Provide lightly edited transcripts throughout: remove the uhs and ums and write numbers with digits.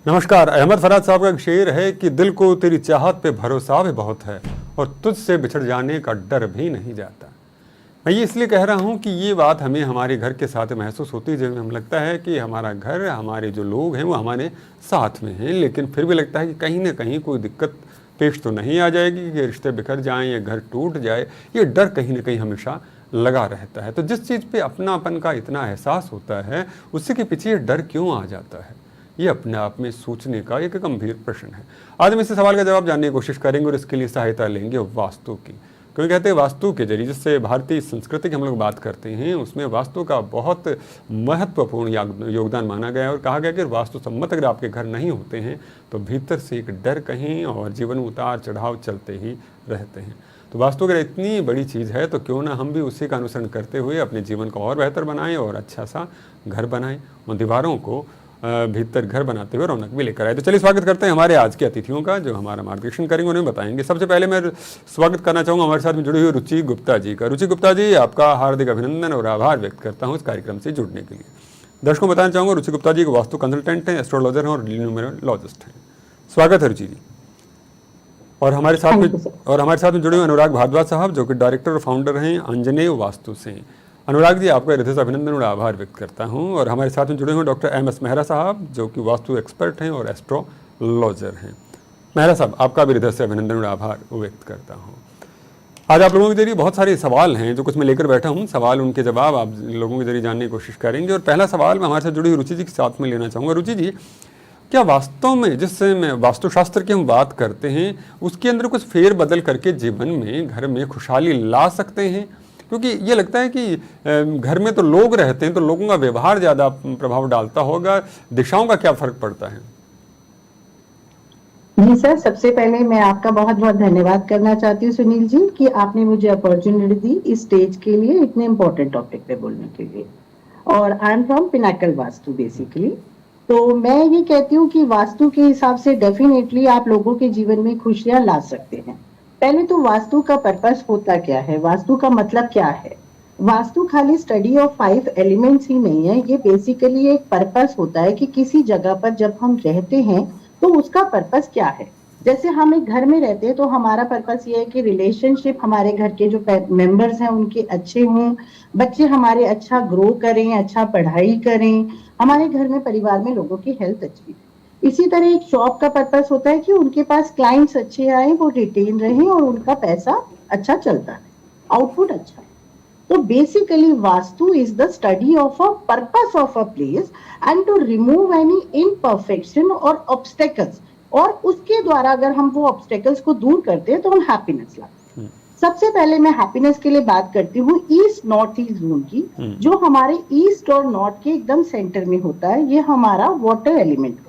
नमस्कार। अहमद फराज साहब का एक शेर है कि दिल को तेरी चाहत पे भरोसा भी बहुत है और तुझसे बिछड़ जाने का डर भी नहीं जाता। मैं ये इसलिए कह रहा हूँ कि ये बात हमें हमारे घर के साथ महसूस होती है, जब हमें लगता है कि हमारा घर, हमारे जो लोग हैं वो हमारे साथ में हैं, लेकिन फिर भी लगता है कि कहीं ना कहीं कोई दिक्कत पेश तो नहीं आ जाएगी कि रिश्ते बिखर जाएं या घर टूट जाए। ये डर कहीं ना कहीं हमेशा लगा रहता है। तो जिस चीज़ पे अपनापन का इतना एहसास होता है, उसी के पीछे ये डर क्यों आ जाता है, ये अपने आप में सोचने का एक गंभीर प्रश्न है। आज हम इस सवाल का जवाब जानने की कोशिश करेंगे और इसके लिए सहायता लेंगे वास्तु की। क्योंकि कहते हैं वास्तु के जरिए, जिससे भारतीय संस्कृति की हम लोग बात करते हैं, उसमें वास्तु का बहुत महत्वपूर्ण योगदान माना गया है और कहा गया कि वास्तु सम्मत अगर आपके घर नहीं होते हैं तो भीतर से एक डर कहीं और जीवन में उतार चढ़ाव चलते ही रहते हैं। तो वास्तु अगर इतनी बड़ी चीज़ है तो क्यों ना हम भी उसी का अनुसरण करते हुए अपने जीवन को और बेहतर बनाएं और अच्छा सा घर बनाएं, उन दीवारों को भीतर घर बनाते हुए रौनक भी लेकर आए। तो चलिए स्वागत करते हैं हमारे आज के अतिथियों का, जो हमारा मार्गदर्शन करेंगे, उन्हें बताएंगे। सबसे पहले मैं स्वागत करना चाहूँगा हमारे साथ में जुड़ी हुई रुचि गुप्ता जी का। रुचि गुप्ता जी, आपका हार्दिक अभिनंदन और आभार व्यक्त करता हूँ इस कार्यक्रम से जुड़ने के लिए। दर्शकों को बताना चाहूँगा, रुचि गुप्ता जी को वास्तु कंसल्टेंट हैं, एस्ट्रोलॉजर हैं और न्यूमरोलॉजिस्ट हैं। स्वागत है रुचि जी। और हमारे साथ में जुड़े हुए अनुराग भारद्वाज साहब, जो कि डायरेक्टर और फाउंडर हैं अंजनेय वास्तु से। अनुराग जी, आपका हृदय से अभिनंदन और आभार व्यक्त करता हूं। और हमारे साथ में जुड़े हुए डॉक्टर एम एस मेहरा साहब, जो कि वास्तु एक्सपर्ट हैं और एस्ट्रोलॉजर हैं। मेहरा साहब, आपका भी हृदय से अभिनंदन और आभार व्यक्त करता हूं। आज आप लोगों के जरिए बहुत सारे सवाल हैं जो कुछ मैं लेकर बैठा हूं। सवाल, उनके जवाब आप लोगों के जरिए जानने की कोशिश करेंगे। और पहला सवाल मैं हमारे साथ जुड़ी हुई रुचि जी के साथ में लेना चाहूँगा। रुचि जी, क्या वास्तव में जिससे वास्तुशास्त्र की हम बात करते हैं, उसके अंदर कुछ फेर बदल करके जीवन में, घर में खुशहाली ला सकते हैं? क्योंकि ये लगता है कि घर में तो लोग रहते हैं, तो लोगों का व्यवहार ज़्यादा प्रभाव डालता होगा। दिशाओं का क्या फर्क पड़ता है? जी सर, सबसे पहले मैं आपका बहुत बहुत धन्यवाद करना चाहती हूँ सुनील जी, कि आपने मुझे अपॉर्चुनिटी दी इस स्टेज के लिए, इतने इम्पोर्टेंट टॉपिक पे बोलने के लिए। और I am from Pinnacle vastu basically. तो मैं ये कहती हूँ कि वास्तु के हिसाब से डेफिनेटली आप लोगों के जीवन में खुशियां ला सकते हैं। पहले तो वास्तु का पर्पस होता क्या है, वास्तु का मतलब क्या है? वास्तु खाली स्टडी ऑफ 5 एलिमेंट्स ही नहीं है, ये बेसिकली एक पर्पस होता है कि किसी जगह पर जब हम रहते हैं तो उसका पर्पस क्या है। जैसे हम एक घर में रहते हैं तो हमारा पर्पस ये है कि रिलेशनशिप, हमारे घर के जो मेंबर्स हैं उनके अच्छे हों, बच्चे हमारे अच्छा ग्रो करें, अच्छा पढ़ाई करें, हमारे घर में परिवार में लोगों की हेल्थ अच्छी है। इसी तरह एक शॉप का पर्पस होता है कि उनके पास क्लाइंट्स अच्छे आए, वो रिटेन रहे और उनका पैसा अच्छा चलता है, आउटपुट अच्छा है। तो basically vastu is the study of a purpose of a place and to remove any imperfection और ऑब्स्टेकल्स, और उसके द्वारा अगर हम वो ऑब्स्टेकल्स को दूर करते हैं तो हम हैप्पीनेस लाते हैं। सबसे पहले मैं हैप्पीनेस के लिए बात करती हूँ ईस्ट नॉर्थ ईस्ट जोन की, जो हमारे ईस्ट और नॉर्थ के एकदम सेंटर में होता है। ये हमारा वाटर एलिमेंट होता है,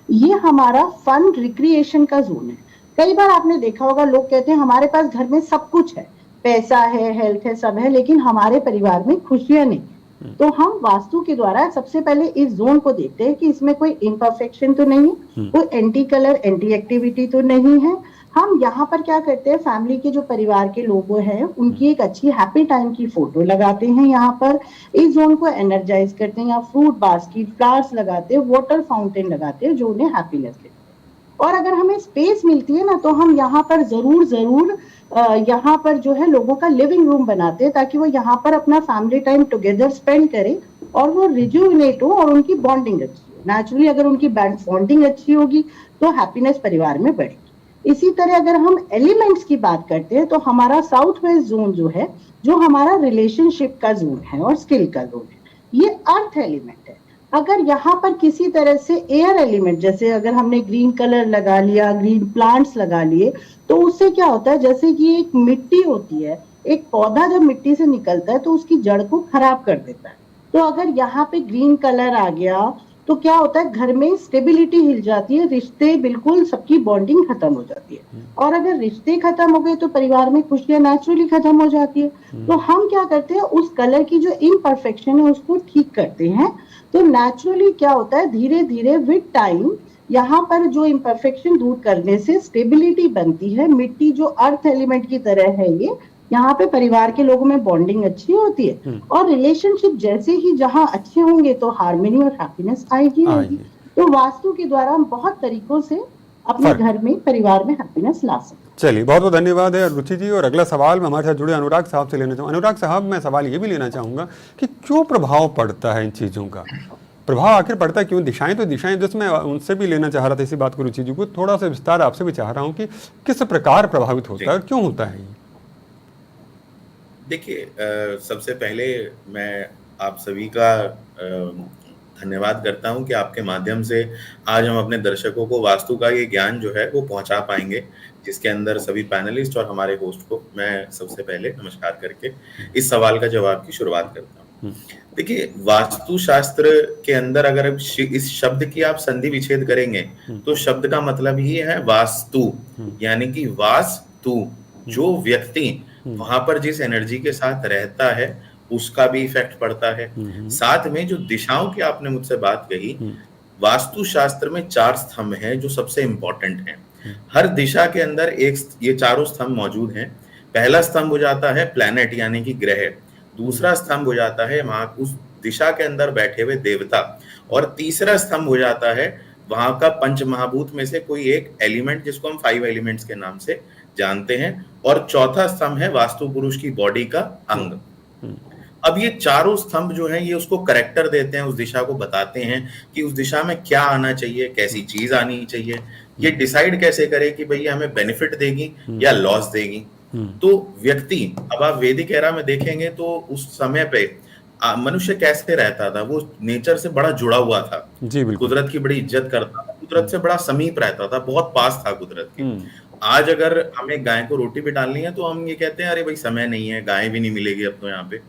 ये हमारा फन रिक्रिएशन का जोन है। कई बार आपने देखा होगा, लोग कहते हैं हमारे पास घर में सब कुछ है, पैसा है, हेल्थ है, सब है, लेकिन हमारे परिवार में खुशियां नहीं है। तो हम वास्तु के द्वारा सबसे पहले इस जोन को देखते हैं कि इसमें कोई इम्परफेक्शन तो नहीं है, कोई एंटी कलर, एंटी एक्टिविटी तो नहीं है। हम यहाँ पर क्या करते हैं, फैमिली के जो परिवार के लोग हैं उनकी एक अच्छी हैप्पी टाइम की फोटो लगाते हैं यहाँ पर, इस जोन को एनर्जाइज करते हैं। यहाँ फ्रूट बास्केट, फ्लावर्स लगाते हैं, वाटर फाउंटेन लगाते हैं, जो उन्हें हैप्पीनेस देते हैं। और अगर हमें स्पेस मिलती है ना, तो हम यहाँ पर जरूर यहाँ पर जो है लोगों का लिविंग रूम बनाते हैं, ताकि वो यहाँ पर अपना फैमिली टाइम टुगेदर स्पेंड करें और वो रिजुविनेट हो और उनकी बॉन्डिंग अच्छी हो। नेचुरली अगर उनकी बॉन्डिंग अच्छी होगी तो हैप्पीनेस परिवार में बढ़ेगी। इसी तरह अगर हम एलिमेंट्स की बात करते हैं तो हमारा साउथ वेस्ट जोन जो है, जो हमारा रिलेशनशिप का जोन है और स्किल का जोन है, ये अर्थ एलिमेंट है। अगर यहाँ पर किसी तरह से एयर एलिमेंट, जैसे अगर हमने ग्रीन कलर लगा लिया, ग्रीन प्लांट्स लगा लिए, तो उससे क्या होता है, जैसे कि एक मिट्टी होती है, एक पौधा जब मिट्टी से निकलता है तो उसकी जड़ को खराब कर देता है। तो अगर यहाँ पे ग्रीन कलर आ गया तो क्या होता है, घर में स्टेबिलिटी हिल जाती है, रिश्ते बिल्कुल, सबकी बॉन्डिंग खत्म हो जाती है। और अगर रिश्ते खत्म हो गए तो परिवार में खुशियां नेचुरली खत्म हो जाती है। तो हम क्या करते हैं, उस कलर की जो इम्परफेक्शन है उसको ठीक करते हैं। तो नेचुरली क्या होता है, धीरे धीरे विद टाइम यहाँ पर जो इम्परफेक्शन दूर करने से स्टेबिलिटी बनती है। मिट्टी जो अर्थ एलिमेंट की तरह है, ये यहाँ पे परिवार के लोगों में बॉन्डिंग अच्छी होती है और रिलेशनशिप जैसे ही जहाँ अच्छे होंगे तो हार्मनी और हैप्पीनेस आएगी। तो वास्तु के द्वारा हम बहुत तरीकों से अपने फर्क। घर में, परिवार में हैप्पीनेस ला सकते हैं। चलिए, बहुत बहुत धन्यवाद है रुचि जी। और अगला सवाल मैं हमारे साथ जुड़े अनुराग साहब से लेना चाहूँ। अनुराग साहब, मैं सवाल ये भी लेना चाहूँगा कि क्यों प्रभाव पड़ता है इन चीज़ों का, प्रभाव आखिर पड़ता है क्यों? दिशाएं तो दिशाएं, जिसमें उनसे भी लेना चाह रहा था इसी बात को, रुचि जी को थोड़ा सा विस्तार आपसे भी चाह रहा हूँ कि किस प्रकार प्रभावित होता है और क्यों होता है ये? देखिए, सबसे पहले मैं आप सभी का धन्यवाद करता हूं कि आपके माध्यम से आज हम अपने दर्शकों को वास्तु का ये ज्ञान जो है वो पहुंचा पाएंगे, जिसके अंदर सभी पैनलिस्ट और हमारे होस्ट को मैं सबसे पहले नमस्कार करके इस सवाल का जवाब की शुरुआत करता हूं। देखिए, वास्तु शास्त्र के अंदर अगर इस शब्द की आप संधि विच्छेद करेंगे तो शब्द का मतलब ही है वास्तु, यानी कि वास्तु, जो व्यक्ति वहां पर जिस एनर्जी के साथ रहता है उसका भी इफेक्ट पड़ता है। साथ में जो दिशाओं की आपने मुझसे बात कही, वास्तु शास्त्र में 4 स्तंभ हैं जो सबसे इंपॉर्टेंट हैं। हर दिशा के अंदर ये चारों स्तंभ मौजूद हैं। पहला स्तंभ हो जाता है प्लैनेट यानी कि ग्रह, दूसरा स्तंभ हो जाता है वहां उस दिशा के अंदर बैठे हुए देवता, और तीसरा स्तंभ हो जाता है वहां का पंच महाभूत में से कोई एक एलिमेंट जिसको हम 5 एलिमेंट्स के नाम से जानते हैं, और चौथा स्तंभ है वास्तु पुरुष की बॉडी का अंग। अब ये चारों स्तंभ जो है ये उसको करेक्टर देते हैं, उस दिशा को बताते हैं कि उस दिशा में क्या आना चाहिए, कैसी चीज आनी चाहिए, ये डिसाइड कैसे करे कि भैया हमें बेनिफिट देगी या लॉस देगी। तो व्यक्ति, अब आप वैदिक एरा में देखेंगे तो उस समय पे मनुष्य कैसे रहता था, वो नेचर से बड़ा जुड़ा हुआ था जी, बिल्कुल, कुदरत की बड़ी इज्जत करता था, कुदरत से बड़ा समीप रहता था, बहुत पास था कुदरत के। आज अगर हमें गाय को रोटी भी डालनी है तो हम ये कहते हैं अरे भाई समय नहीं है, गाय भी नहीं मिलेगी अब तो यहाँ पे।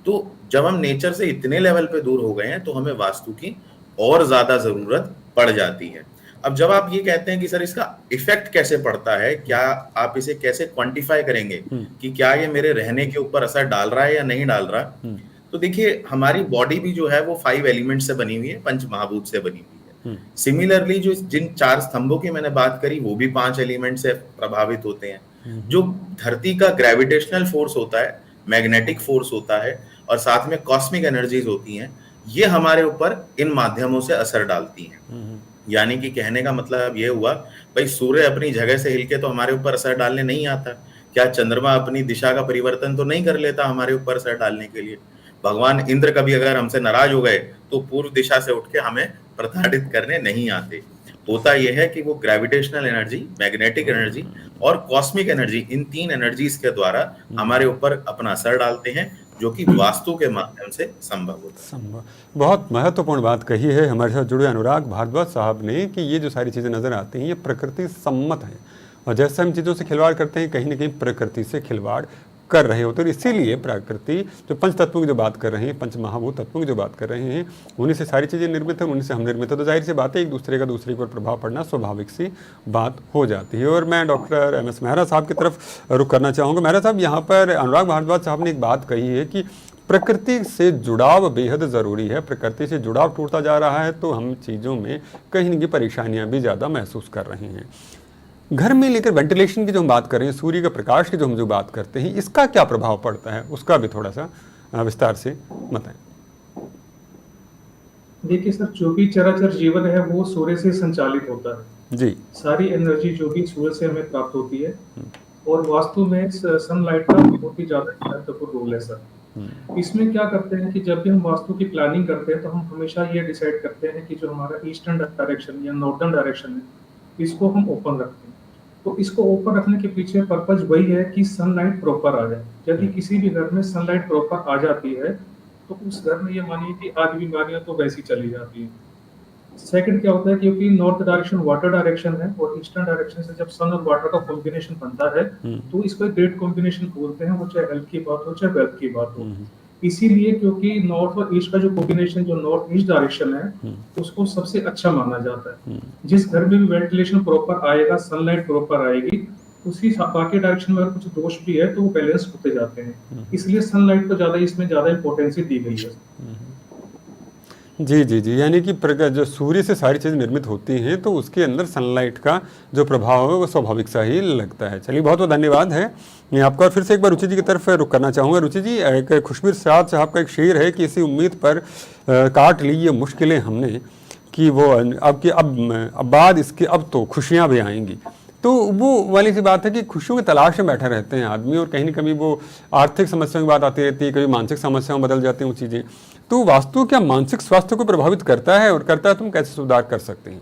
तो जब हम नेचर से इतने लेवल पे दूर हो गए हैं तो हमें वास्तु की और ज्यादा जरूरत पड़ जाती है। अब जब आप ये कहते हैं कि सर इसका इफेक्ट कैसे पड़ता है, क्या आप इसे कैसे क्वांटिफाई करेंगे कि क्या ये मेरे रहने के ऊपर असर डाल रहा है या नहीं डाल रहा, तो देखिए हमारी बॉडी भी जो है वो 5 एलिमेंट से बनी हुई है, पंच महाभूत से बनी हुई है। सिमिलरली जो जिन 4 स्तंभों की मैंने बात करी वो भी 5 एलिमेंट से प्रभावित होते हैं। जो धरती का ग्रेविटेशनल फोर्स होता है, मैग्नेटिक फोर्स होता है, और साथ में कॉस्मिक एनर्जीज होती हैं, ये हमारे ऊपर इन माध्यमों से असर डालती हैं। यानी कि कहने का मतलब ये हुआ, भाई सूर्य अपनी जगह से हिलके तो हमारे ऊपर असर डालने नहीं आता, क्या चंद्रमा अपनी दिशा का परिवर्तन तो नहीं कर लेता हमारे ऊपर असर डालने के लिए? भगवान इंद्र कभी अगर हमसे नाराज हो गए तो पूर्व दिशा से उठ के हमें प्रताड़ित करने नहीं आते। होता यह है कि वो ग्रेविटेशनल एनर्जी, मैग्नेटिक एनर्जी और कॉस्मिक एनर्जी, इन 3 एनर्जीज के द्वारा हमारे ऊपर अपना असर डालते हैं, जो कि वास्तु के माध्यम से संभव होता है। बहुत महत्वपूर्ण बात कही है हमारे साथ जुड़े अनुराग भारद्वाज साहब ने कि ये जो सारी चीज़ें नज़र आती हैं ये प्रकृति सम्मत हैं, और जैसे हम चीज़ों से खिलवाड़ करते हैं कहीं ना कहीं प्रकृति से खिलवाड़ कर रहे होते हैं। इसीलिए प्रकृति जो पंच तत्वों की जो बात कर रहे हैं, पंच महाभूत तत्वों की जो बात कर रहे हैं, उन्हीं से सारी चीज़ें निर्मित है, उन्हीं से हम निर्मित है। तो जाहिर सी बात है एक दूसरे का दूसरे के ऊपर प्रभाव पड़ना स्वाभाविक सी बात हो जाती है। और मैं डॉक्टर MS मेहरा साहब की तरफ रुख करना चाहूँगा। मेहरा साहब, यहाँ पर अनुराग भारद्वाज साहब ने एक बात कही है कि प्रकृति से जुड़ाव बेहद ज़रूरी है। प्रकृति से जुड़ाव टूटता जा रहा है तो हम चीज़ों में कहीं न कहीं परेशानियाँ भी ज़्यादा महसूस कर रहे हैं। घर में लेकर वेंटिलेशन की जो हम बात कर रहे हैं, सूर्य के प्रकाश की जो हम जो बात करते हैं, इसका क्या प्रभाव पड़ता है, उसका भी थोड़ा सा विस्तार से बताएं। देखिए सर, जो भी चराचर जीवन है वो सूर्य से संचालित होता है जी। सारी एनर्जी जो भी सूर्य से हमें प्राप्त होती है, और वास्तु में सनलाइट का बहुत ही ज्यादा महत्वपूर्ण रोल है सर। इसमें क्या करते हैं कि जब भी हम वास्तु की प्लानिंग करते हैं तो हम हमेशा ये डिसाइड करते हैं कि जो हमारा ईस्टर्न डायरेक्शन या नॉर्दर्न डायरेक्शन है इसको हम ओपन रखते हैं। तो इसको ओपन रखने के पीछे पर्पज वही है कि सनलाइट प्रॉपर आ जाए। यदि किसी भी घर में सनलाइट प्रॉपर आ जाती है तो उस घर में ये मानिए कि आधी बीमारियां तो वैसी चली जाती है। सेकंड क्या होता है, क्योंकि नॉर्थ डायरेक्शन वाटर डायरेक्शन है और ईस्टर्न डायरेक्शन से जब सन और वाटर का कॉम्बिनेशन बनता है तो इसको ग्रेट कॉम्बिनेशन बोलते हैं, वो चाहे हेल्थ की बात हो चाहे वेल्थ की बात हो। इसीलिए क्योंकि नॉर्थ और ईस्ट का जो कॉम्बिनेशन जो नॉर्थ ईस्ट डायरेक्शन है उसको सबसे अच्छा माना जाता है। जिस घर में भी वेंटिलेशन प्रॉपर आएगा, सनलाइट प्रॉपर आएगी, उसी बाकी डायरेक्शन में अगर कुछ दोष भी है तो वो बैलेंस होते जाते हैं। इसलिए सनलाइट को ज्यादा इसमें ज्यादा इंपॉर्टेंस दी गई है। जी जी जी, यानी कि जो सूर्य से सारी चीज़ें निर्मित होती हैं तो उसके अंदर सनलाइट का जो प्रभाव है वो स्वाभाविक सा ही लगता है। चलिए, बहुत बहुत धन्यवाद है मैं आपका। और फिर से एक बार रुचि जी की तरफ रुख करना चाहूँगा। रुचि जी, एक खुशबीर साहब का एक शेर है कि इसी उम्मीद पर काट ली ये मुश्किलें हमने कि वो अब बाद इसके अब तो खुशियाँ भी आएंगी। तो वो वाली सी बात है कि खुशियों की तलाश में बैठे रहते हैं आदमी, और कहीं ना कहीं वो आर्थिक समस्याओं की बात आती रहती है, कभी मानसिक समस्याओं में बदल जाती हैं वो चीज़ें। तो वास्तु क्या मानसिक स्वास्थ्य को प्रभावित करता है, और करता है तुम कैसे सुधार कर सकते हैं?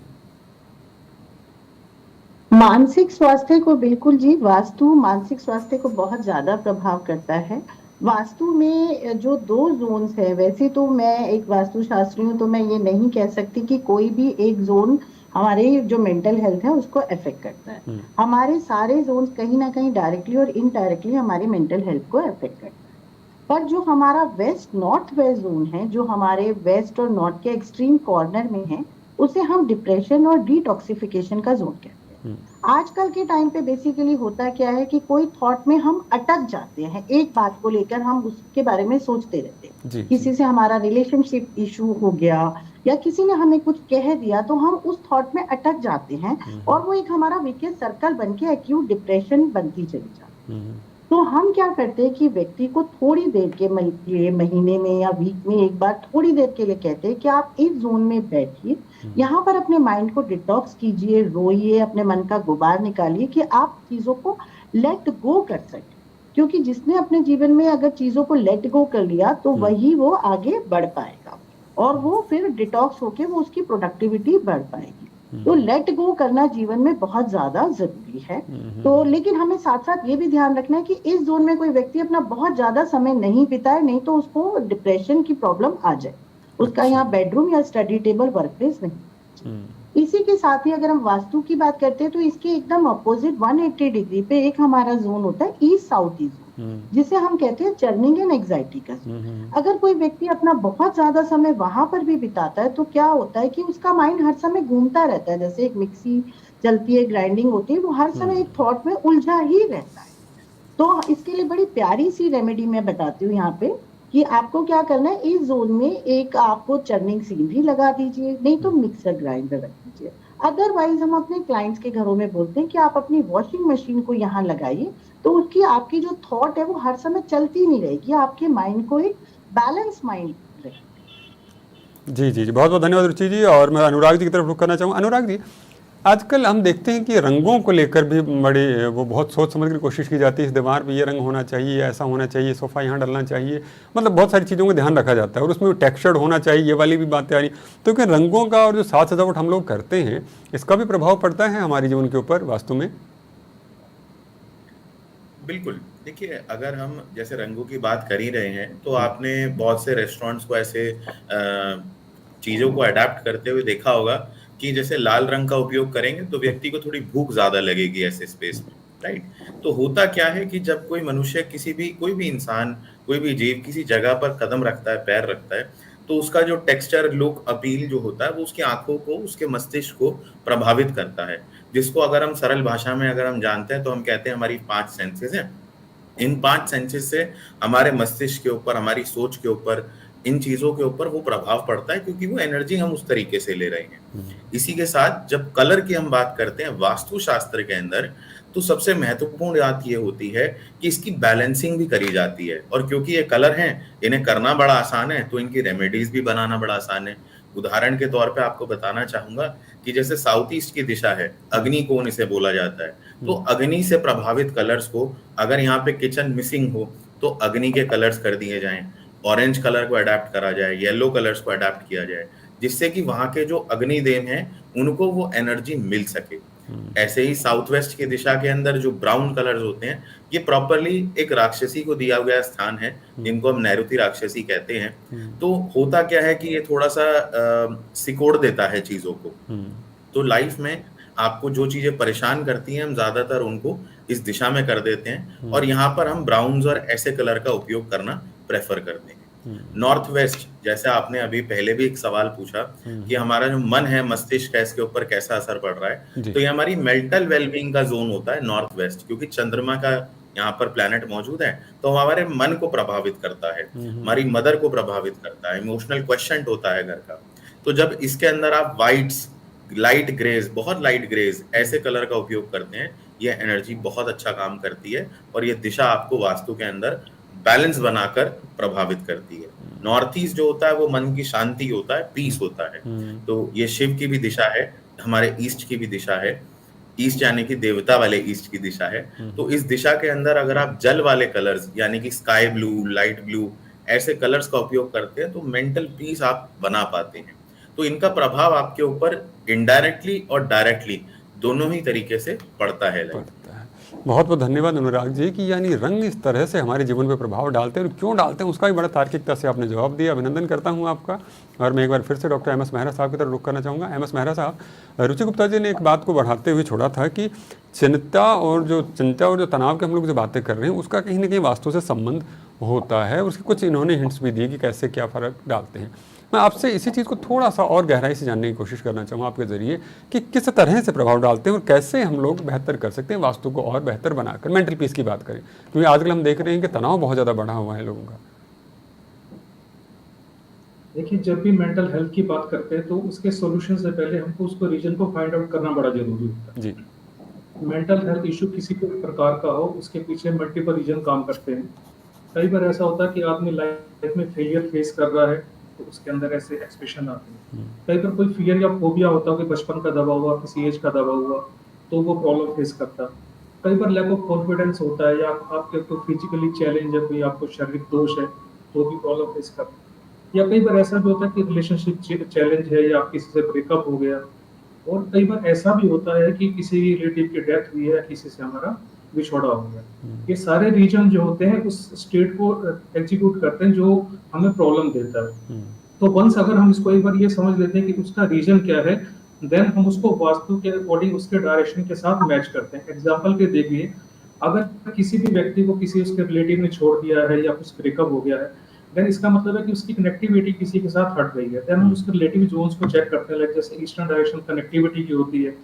मानसिक स्वास्थ्य को बिल्कुल जी, वास्तु मानसिक स्वास्थ्य को बहुत ज्यादा प्रभाव करता है। वास्तु में जो 2 जोन्स है, वैसे तो मैं एक वास्तु शास्त्री हूँ, तो मैं ये नहीं कह सकती कि कोई भी एक जोन हमारे जो मेंटल हेल्थ है उसको अफेक्ट करता है। हमारे सारे जोन्स कहीं ना कहीं डायरेक्टली और इनडायरेक्टली हमारी मेंटल हेल्थ को अफेक्ट करता है। पर जो हमारा वेस्ट नॉर्थ वेस्ट जोन है, जो हमारे वेस्ट और नॉर्थ के एक्सट्रीम कॉर्नर में है, उसे हम डिप्रेशन और डिटॉक्सिफिकेशन का जोन कहते हैं। आजकल के टाइम पे बेसिकली होता क्या है कि कोई थॉट में हम अटक जाते हैं, एक बात को लेकर हम उसके बारे में सोचते रहते हैं। किसी से हमारा रिलेशनशिप इशू हो गया या किसी ने हमें कुछ कह दिया, तो हम उस थॉट में अटक जाते हैं और वो एक हमारा विकेट सर्कल बन के एक्यूट डिप्रेशन बनती चली जाती है। तो हम क्या करते हैं कि व्यक्ति को थोड़ी देर के लिए, महीने में या वीक में एक बार थोड़ी देर के लिए कहते हैं कि आप इस जोन में बैठिए, यहाँ पर अपने माइंड को डिटॉक्स कीजिए, रोइए, अपने मन का गुबार निकालिए कि आप चीजों को लेट गो कर सके। क्योंकि जिसने अपने जीवन में अगर चीजों को लेट गो कर लिया तो वही वो आगे बढ़ पाएगा और वो फिर डिटॉक्स होके वो उसकी प्रोडक्टिविटी बढ़ पाएगी। तो लेट गो करना जीवन में बहुत ज्यादा जरूरी है। तो लेकिन हमें साथ साथ ये भी ध्यान रखना है कि इस जोन में कोई व्यक्ति अपना बहुत ज्यादा समय नहीं बिताए, नहीं तो उसको डिप्रेशन की प्रॉब्लम आ जाए। उसका यहाँ बेडरूम या स्टडी टेबल वर्कप्लेस नहीं। इसी के साथ ही अगर हम वास्तु की बात करते हैं तो इसके एकदम अपोजिट 180 डिग्री पे एक हमारा जोन होता है ईस्ट साउथ ईस्ट, जिसे हम कहते हैं चर्निंग एंड एंजाइटी का जोन। अगर कोई व्यक्ति अपना बहुत ज्यादा समय वहां पर भी बिताता है तो क्या होता है कि उसका माइंड हर समय घूमता रहता है। जैसे एक मिक्सी चलती है, ग्राइंडिंग होती है, वो हर समय एक थॉट में उलझा ही रहता है। तो इसके लिए बड़ी प्यारी सी रेमेडी मैं बताती हूँ यहाँ पे कि आपको क्या करना है, इस जोन में एक आपको चर्निंग सीनरी लगा दीजिए, नहीं तो मिक्सर ग्राइंडर रख दीजिए। अदरवाइज हम अपने क्लाइंट्स के घरों में बोलते हैं कि आप अपनी वॉशिंग मशीन को यहाँ लगाइए, तो उसकी आपकी जो थॉट है वो हर समय चलती नहीं रहेगी, आपके माइंड को एक बैलेंस माइंड रहेगी। जी जी जी, बहुत बहुत धन्यवाद रुचि जी। और मैं अनुराग जी की तरफ रुख करना चाहूँगा। अनुराग जी, आजकल हम देखते हैं कि रंगों को लेकर भी बड़े वो बहुत सोच समझ कर कोशिश की जाती है। इस दीवार पे ये रंग होना चाहिए, ऐसा होना चाहिए, सोफ़ा यहाँ डलना चाहिए, मतलब बहुत सारी चीज़ों का ध्यान रखा जाता है और उसमें टेक्सचर्ड होना चाहिए, ये वाली भी बातें आ रही। तो क्या रंगों का और जो साज सजावट हम लोग करते हैं इसका भी प्रभाव पड़ता है हमारे जीवन के ऊपर वास्तु में? बिल्कुल। देखिए, अगर हम जैसे रंगों की बात कर ही रहे हैं तो आपने बहुत से रेस्टोरेंट्स को ऐसे चीज़ों को अडेप्ट करते हुए देखा होगा कि जैसे लाल रंग का उपयोग करेंगे तो व्यक्ति को थोड़ी भूख ज़्यादा लगेगी ऐसे स्पेस में, राइट? तो होता क्या है कि जब कोई मनुष्य कोई भी इंसान, कोई भी जीव किसी जगह पर कदम रखता है, पैर रखता है, तो उसका जो टेक्सचर, लुक, अपील जो होता है वो उसकी आंखों को, उसके मस्तिष्क को प्रभावित करता है। जिसको अगर हम सरल भाषा में अगर हम जानते हैं तो हम कहते हैं हमारी 5 सेंसेस हैं। इन 5 सेंसेस से हमारे मस्तिष्क के ऊपर, हमारी सोच के ऊपर, इन चीज़ों के ऊपर वो प्रभाव पड़ता है क्योंकि वो एनर्जी हम उस तरीके से ले रहे हैं। इसी के साथ जब कलर की हम बात करते हैं वास्तुशास्त्र के अंदर, तो सबसे महत्वपूर्ण बात ये होती है कि इसकी बैलेंसिंग भी करी जाती है। और क्योंकि ये कलर हैं, इन्हें करना बड़ा आसान है, तो इनकी रेमेडीज भी बनाना बड़ा आसान है। उदाहरण के तौर पे आपको बताना चाहूंगा कि जैसे साउथ ईस्ट की दिशा है, अग्नि कोण इसे बोला जाता है, तो अग्नि से प्रभावित कलर्स को अगर यहाँ पे किचन मिसिंग हो तो अग्नि के कलर्स कर दिए जाएं, ऑरेंज कलर को अडेप्ट करा जाए, येलो कलर्स को अडेप्ट किया जाए, जिससे कि वहां के जो अग्निदेव हैं उनको वो एनर्जी मिल सके। ऐसे ही साउथ वेस्ट की दिशा के अंदर जो ब्राउन कलर्स होते हैं, ये प्रॉपरली एक राक्षसी को दिया गया स्थान है, जिनको हम नैऋति राक्षसी कहते हैं। तो होता क्या है कि ये थोड़ा सा सिकोड़ देता है चीजों को। तो लाइफ में आपको जो चीजें परेशान करती हैं, हम ज्यादातर उनको इस दिशा में कर देते हैं और यहाँ पर हम ब्राउन्स और ऐसे कलर का उपयोग करना प्रेफर करते हैं। नॉर्थ वेस्ट, जैसे आपने अभी पहले भी एक सवाल पूछा कि हमारा जो मन है, मस्तिष्क है, इसके ऊपर कैसा असर पड़ रहा है, तो ये हमारी मेंटल वेलबींग का जोन होता है नॉर्थ वेस्ट। क्योंकि चंद्रमा का यहाँ पर प्लैनेट मौजूद है तो हमारे मन को प्रभावित करता है, हमारी मदर को प्रभावित करता है, इमोशनल क्वेश्चन होता है घर का। तो जब इसके अंदर आप व्हाइट्स, लाइट ग्रेज, बहुत लाइट ग्रेज ऐसे कलर का उपयोग करते हैं, ये एनर्जी बहुत अच्छा काम करती है और ये दिशा आपको वास्तु के अंदर बैलेंस बनाकर प्रभावित करती है। नॉर्थ ईस्ट जो होता है वो मन की शांति होता है, पीस होता है। तो ये शिव की भी दिशा है, हमारे ईस्ट की भी दिशा है, ईस्ट यानी कि देवता वाले ईस्ट की दिशा है। तो इस दिशा के अंदर अगर आप जल वाले कलर्स यानी कि स्काई ब्लू, लाइट ब्लू ऐसे कलर्स का उपयोग करते हैं तो मेंटल पीस आप बना पाते हैं। तो इनका प्रभाव आपके ऊपर इनडायरेक्टली और डायरेक्टली दोनों ही तरीके से पड़ता है। बहुत बहुत धन्यवाद अनुराग जी कि यानी रंग इस तरह से हमारे जीवन पर प्रभाव डालते हैं और क्यों डालते हैं उसका भी बड़ा तार्किकता से आपने जवाब दिया। अभिनंदन करता हूं आपका। और मैं एक बार फिर से डॉक्टर एम एस मेहरा साहब की तरफ रुख करना चाहूँगा। एम एस मेहरा साहब, रुचि गुप्ता जी ने एक बात को बढ़ाते हुए छोड़ा था कि चिंता और जो तनाव के हम लोग जो बातें कर रहे हैं उसका कहीं ना कहीं वास्तु से संबंध होता है। उसकी कुछ इन्होंने हिंट्स भी दी कि कैसे क्या फ़र्क डालते हैं। मैं आपसे इसी चीज़ को थोड़ा सा और गहराई से जानने की कोशिश करना चाहूँगा आपके ज़रिए कि किस तरह से प्रभाव डालते हैं और कैसे हम लोग बेहतर कर सकते हैं वास्तु को और बेहतर बनाकर। मेंटल पीस की बात करें क्योंकि आजकल हम देख रहे हैं कि तनाव बहुत ज़्यादा बढ़ा हुआ है लोगों का। देखिए, जब भी मेंटल हेल्थ की बात करते हैं तो उसके सॉल्यूशन से पहले हमको उसको रीजन को फाइंड आउट करना बड़ा जरूरी होता है जी। मेंटल हेल्थ इशू किसी भी प्रकार का हो, उसके पीछे मल्टीपल रीजन काम करते हैं। कई बार ऐसा होता है कि आदमी लाइफ में फेलियर फेस कर रहा है तो उसके अंदर ऐसे एक्सप्रेशन आते हैं। कई बार कोई फियर या फोबिया होता है कि बचपन का दबा हुआ, किसी एज का दबा हुआ, तो वो प्रॉब्लम फेस करता है। कई बार लैक ऑफ कॉन्फिडेंस होता है या आपके कोई फिजिकली चैलेंज है, कोई आपको शारीरिक दोष है तो भी प्रॉब्लम फेस करता है। या कई बार ऐसा भी होता है कि रिलेशनशिप चैलेंज है या किसी से ब्रेकअप हो गया। और कई बार ऐसा भी होता है कि किसी रिलेटिव की डेथ हुई है, किसी से हमारा विछोड़ा हो गया। ये सारे रीजन जो होते हैं उस स्टेट को एग्जीक्यूट करते हैं जो हमें प्रॉब्लम देता है। तो वंस अगर हम इसको एक बार ये समझ लेते हैं कि उसका रीजन क्या है, देन हम उसको वास्तु के अकॉर्डिंग उसके डायरेक्शन के साथ मैच करते हैं। एग्जांपल के देखिए, अगर किसी भी व्यक्ति को किसी उसके रिलेटिव ने छोड़ दिया है या कुछ ब्रेकअप हो गया है, देन इसका मतलब है कि उसकी कनेक्टिविटी किसी के साथ हट गई है। देन हम उसके रिलेटिव जोन्स को चेक करते हैं, लाइक जैसे ईस्टर्न डायरेक्शन कनेक्टिविटी की होती है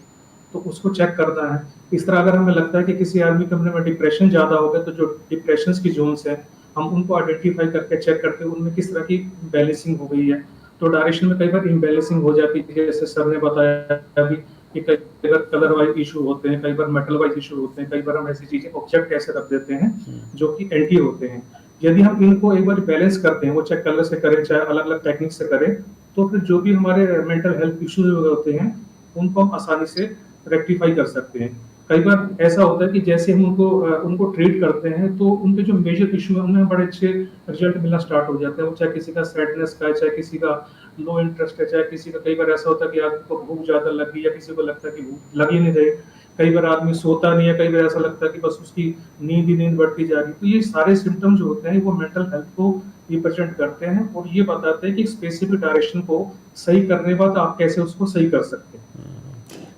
तो उसको चेक करना है। इस तरह अगर हमें लगता है कि किसी आदमी के अंदर में डिप्रेशन ज्यादा हो गया तो जो डिप्रेशन की जोन्स है हम उनको आइडेंटिफाई करके चेक करते हैं उनमें किस तरह की बैलेंसिंग हो गई है। तो डायरेक्शन में कई बार इम्बैलेंसिंग हो जाती है, जैसे सर ने बताया अभी कि कई बार कलर वाइज इशू होते हैं, कई बार मेटल वाइज इशू होते हैं, कई बार हम ऐसी चीजें ऑब्जेक्ट ऐसे रख देते हैं जो कि एंटी होते हैं। यदि हम इनको एक बार बैलेंस करते हैं, वो चेक कलर से करें चाहे अलग अलग टेक्निक से करें, तो फिर जो भी हमारे मेंटल हेल्थ इश्यूज होते हैं उनको हम आसानी से रेक्टिफाई कर सकते हैं। कई बार ऐसा होता है कि जैसे हम उनको ट्रीट करते हैं तो उनके जो मेजर इशू है उनमें बड़े अच्छे रिजल्ट मिलना स्टार्ट हो जाते हैं। वो चाहे किसी का सैडनेस का है, चाहे किसी का लो इंटरेस्ट है, चाहे किसी का कई बार ऐसा होता है कि आदमी को भूख ज्यादा लगी या किसी को लगता है कि भूख लग ही नहीं रही। कई बार आदमी सोता नहीं है, कई बार ऐसा लगता है कि बस उसकी नींद ही नींद बढ़ती जा रही है। तो ये सारे सिम्टम्स जो होते हैं वो मेंटल हेल्थ को रिप्रेजेंट करते हैं और ये बताते हैं कि स्पेसिफिक डायरेक्शन को सही करने के बाद आप कैसे उसको सही कर सकते हैं।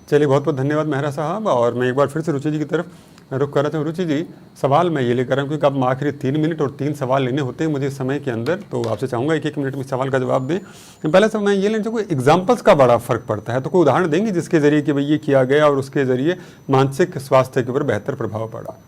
चलिए, बहुत बहुत धन्यवाद मेहरा साहब। और मैं एक बार फिर से रुचि जी की तरफ रुख कर रहा था। रुचि जी, सवाल मैं ये लेकर रहा हूँ क्योंकि अब आखिरी 3 मिनट और 3 सवाल लेने होते हैं मुझे इस समय के अंदर, तो आपसे चाहूँगा 1-1 मिनट में सवाल का जवाब दें। पहले से मैं ये लेना चाहूँगा, एग्जाम्पल्स का बड़ा फ़र्क पड़ता है, तो कोई उदाहरण देंगे जिसके ज़रिए कि भाई ये किया गया और उसके ज़रिए मानसिक स्वास्थ्य के ऊपर बेहतर प्रभाव पड़ा?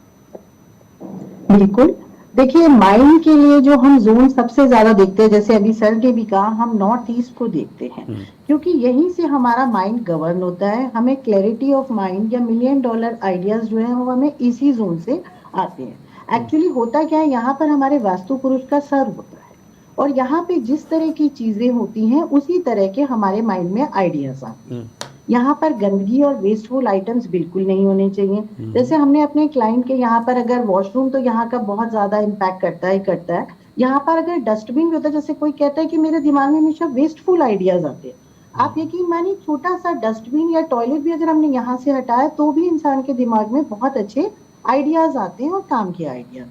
बिल्कुल। देखिए, माइंड के लिए जो हम जोन सबसे ज्यादा देखते हैं, जैसे अभी सर ने भी कहा, हम नॉर्थ ईस्ट को देखते हैं क्योंकि यहीं से हमारा माइंड गवर्न होता है। हमें क्लैरिटी ऑफ माइंड या $1,000,000 आइडियाज जो है वो हमें इसी जोन से आते हैं। एक्चुअली होता क्या है, यहाँ पर हमारे वास्तु पुरुष का सर होता है और यहाँ पे जिस तरह की चीजें होती हैं उसी तरह के हमारे माइंड में आइडियाज आते हैं। यहाँ पर गंदगी और वेस्टफुल आइटम्स बिल्कुल नहीं होने चाहिए। जैसे हमने अपने क्लाइंट के यहाँ पर अगर वॉशरूम तो यहाँ का बहुत ज्यादा इम्पैक्ट करता है। यहाँ पर अगर डस्टबिन भी होता है, जैसे कोई कहता है कि मेरे दिमाग में हमेशा वेस्टफुल आइडियाज आते हैं, आप यकीन मानिए छोटा सा डस्टबिन या टॉयलेट भी अगर हमने यहाँ से हटाया तो भी इंसान के दिमाग में बहुत अच्छे आइडियाज आते हैं और काम के आइडियाज।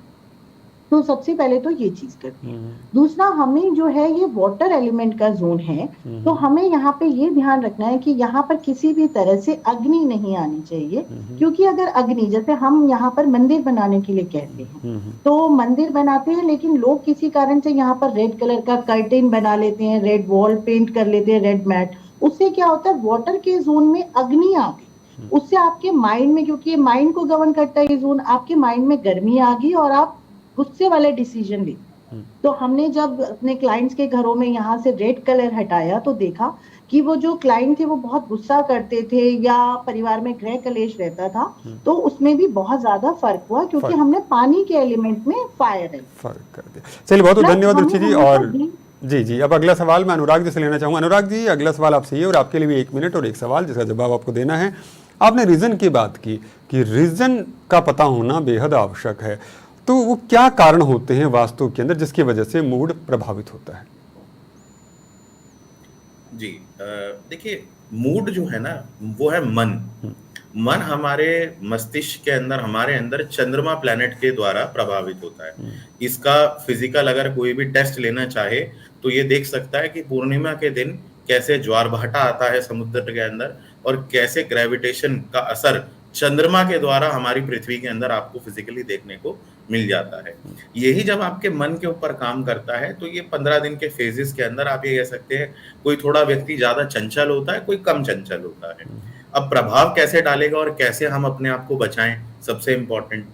तो सबसे पहले तो ये चीज करते हैं। दूसरा, हमें जो है ये वाटर एलिमेंट का जोन है, तो हमें यहाँ पे ये ध्यान रखना है कि यहाँ पर किसी भी तरह से अग्नि नहीं आनी चाहिए, क्योंकि अगर अग्नि, जैसे हम यहाँ पर मंदिर बनाने के लिए कहते हैं तो मंदिर बनाते हैं लेकिन लोग किसी कारण से यहाँ पर रेड कलर का कर्टेन बना लेते हैं, रेड वॉल पेंट कर लेते हैं, रेड मैट। उससे क्या होता है, वाटर के जोन में अग्नि आ गई, उससे आपके माइंड में, क्योंकि ये माइंड को गवर्न करता है ये जोन, आपके माइंड में गर्मी आ गई और आप गुस्से वाले डिसीजन ली। तो हमने जब अपने क्लाइंट्स के घरों में यहाँ से रेड कलर हटाया तो देखा कि वो जो क्लाइंट थे वो बहुत गुस्सा करते थे या परिवार में गृह कलेश रहता था, तो उसमें भी बहुत ज्यादा फर्क हुआ क्योंकि हमने पानी के एलिमेंट में फायर है फर्क कर दिया। चलिए, बहुत बहुत धन्यवाद रुचि जी। और जी जी, अब अगला सवाल मैं अनुराग जी से लेना चाहूँगा। अनुराग जी, अगला सवाल आपसे ये और आपके लिए भी 1 मिनट और 1 सवाल जिसका जवाब आपको देना है। आपने रीज़न की बात की कि रीज़न का पता होना बेहद आवश्यक है, तो वो क्या कारण होते हैं वास्तु के अंदर जिसकी वजह से मूड प्रभावित होता है? जी, देखिए, मूड जो है ना, वो है मन। मन हमारे मस्तिष्क के अंदर, हमारे अंदर चंद्रमा प्लैनेट के द्वारा प्रभावित होता है। इसका फिजिकल अगर कोई भी टेस्ट लेना चाहे तो ये देख सकता है कि पूर्णिमा के दिन कैसे ज्वार-भाटा आता है समुद्र के अंदर और कैसे ग्रेविटेशन का असर चंद्रमा के द्वारा हमारी पृथ्वी के अंदर आपको फिजिकली देखने को मिल जाता है। यही जब आपके मन के ऊपर काम करता है तो ये 15 दिन के फेजेस के अंदर आप ये कह सकते हैं, कोई थोड़ा व्यक्ति ज़्यादा चंचल होता है, कोई कम चंचल होता है। अब प्रभाव कैसे डालेगा और कैसे हम अपने आप को बचाएं, सबसे इम्पोर्टेंट,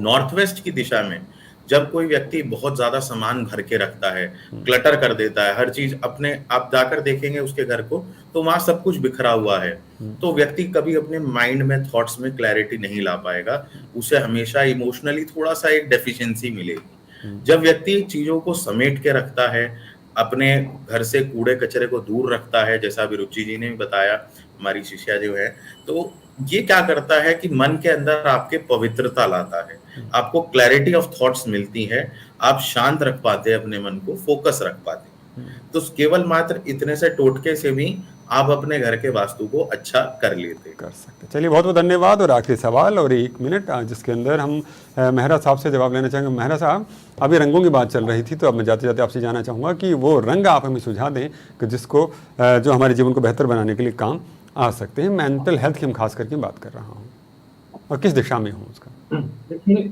नॉर्थ वेस्ट की दिशा में जब कोई व्यक्ति बहुत ज्यादा सामान भर के रखता है, क्लटर कर देता है, हर चीज अपने, आप जाकर देखेंगे उसके घर को तो वहां सब कुछ बिखरा हुआ है, तो व्यक्ति कभी अपने माइंड में, थॉट्स में क्लैरिटी नहीं ला पाएगा। उसे हमेशा इमोशनली थोड़ा सा एक डेफिशिएंसी मिलेगी। जब व्यक्ति चीजों को समेट के रखता है, अपने घर से कूड़े कचरे को दूर रखता है, जैसा अभी रुचि जी ने भी बताया, हमारी शिष्या जो है, तो ये क्या करता है कि मन के अंदर आपके पवित्रता लाता है, आपको क्लैरिटी ऑफ थॉट्स मिलती है, आप शांत रख पाते हैं अपने मन को, फोकस रख पाते हैं। तो केवल मात्र इतने से टोटके से भी आप अपने घर के वास्तु को अच्छा कर लेते कर सकते। चलिए, बहुत बहुत धन्यवाद। और आखिरी सवाल और 1 मिनट जिसके अंदर हम मेहरा साहब से जवाब लेना चाहेंगे। मेहरा साहब, अभी रंगों की बात चल रही थी, तो अब मैं जाते जाते आपसे जानना चाहूँगा कि वो रंग आप हमें सुझाव दें कि जिसको जो हमारे जीवन को बेहतर बनाने के लिए काम आ सकते हैं। मेंटल हेल्थ की हम खास करके बात कर रहा हूँ, और किस दिशा में हूँ उसका। देखिए,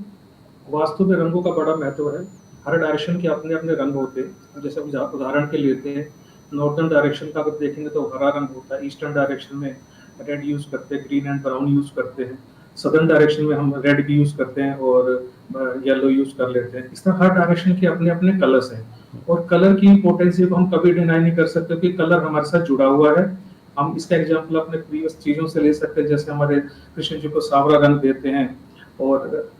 वास्तु में रंगों का बड़ा महत्व है। हर डायरेक्शन के अपने अपने रंग होते हैं। जैसे उदाहरण के लिए लेते हैं, नॉर्थर्न डायरेक्शन का अगर देखेंगे तो हरा रंग होता है, ईस्टर्न डायरेक्शन में रेड यूज करते हैं, ग्रीन एंड ब्राउन यूज करते हैं, सदर्न डायरेक्शन में हम रेड भी यूज करते हैं और येलो यूज कर लेते हैं। इस तरह हर डायरेक्शन के अपने अपने कलर्स हैं, और कलर की इंपॉर्टेंस को हम कभी डिनाई नहीं कर सकते कि कलर हमारे साथ जुड़ा हुआ है। हम इसका एग्जाम्पल अपने प्रीवियस चीजों से ले सकते हैं, जैसे हमारे कृष्ण जी को सांवरा रंग देते हैं, और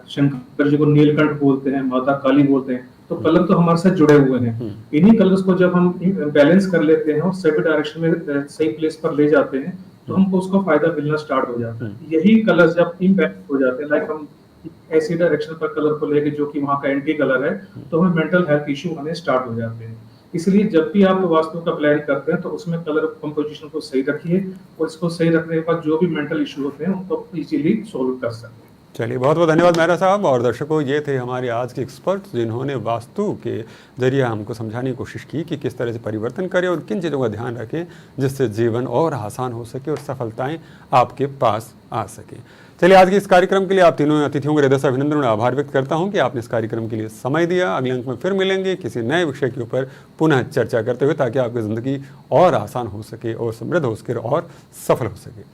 शंकर जी को नीलकंठ बोलते हैं, माता काली बोलते हैं। तो कलर तो हमारे साथ जुड़े हुए हैं। इन्हीं कलर्स को जब हम बैलेंस कर लेते हैं और सभी डायरेक्शन में सही प्लेस पर ले जाते हैं तो हमको उसका फायदा मिलना स्टार्ट हो जाता है। यही कलर्स जब इम्पैक्ट हो जाते हैं, लाइक हम ऐसी डायरेक्शन पर कलर को लेके जो कि वहाँ का एंटी कलर है, तो हमें मेंटल हेल्थ इश्यू आने स्टार्ट हो जाते हैं। इसलिए जब भी आप वास्तु का प्लान करते हैं तो उसमें कलर कंपोजिशन को सही रखिए, और इसको सही रखने के बाद जो भी मेंटल इश्यू होते हैं उनको इजीली सॉल्व कर सकते हैं। चलिए, बहुत बहुत धन्यवाद मेहरा साहब। और दर्शकों, ये थे हमारे आज के एक्सपर्ट्स जिन्होंने वास्तु के जरिए हमको समझाने की कोशिश की कि किस तरह से परिवर्तन करें और किन चीज़ों का ध्यान रखें जिससे जीवन और आसान हो सके और सफलताएं आपके पास आ सकें। चलिए, आज के इस कार्यक्रम के लिए आप तीनों अतिथियों का हृदय से अभिनंदन और आभार व्यक्त करता हूं कि आपने इस कार्यक्रम के लिए समय दिया। अगले अंक में फिर मिलेंगे किसी नए विषय के ऊपर पुनः चर्चा करते हुए, ताकि आपकी ज़िंदगी और आसान हो सके और समृद्ध हो सके और सफल हो सके।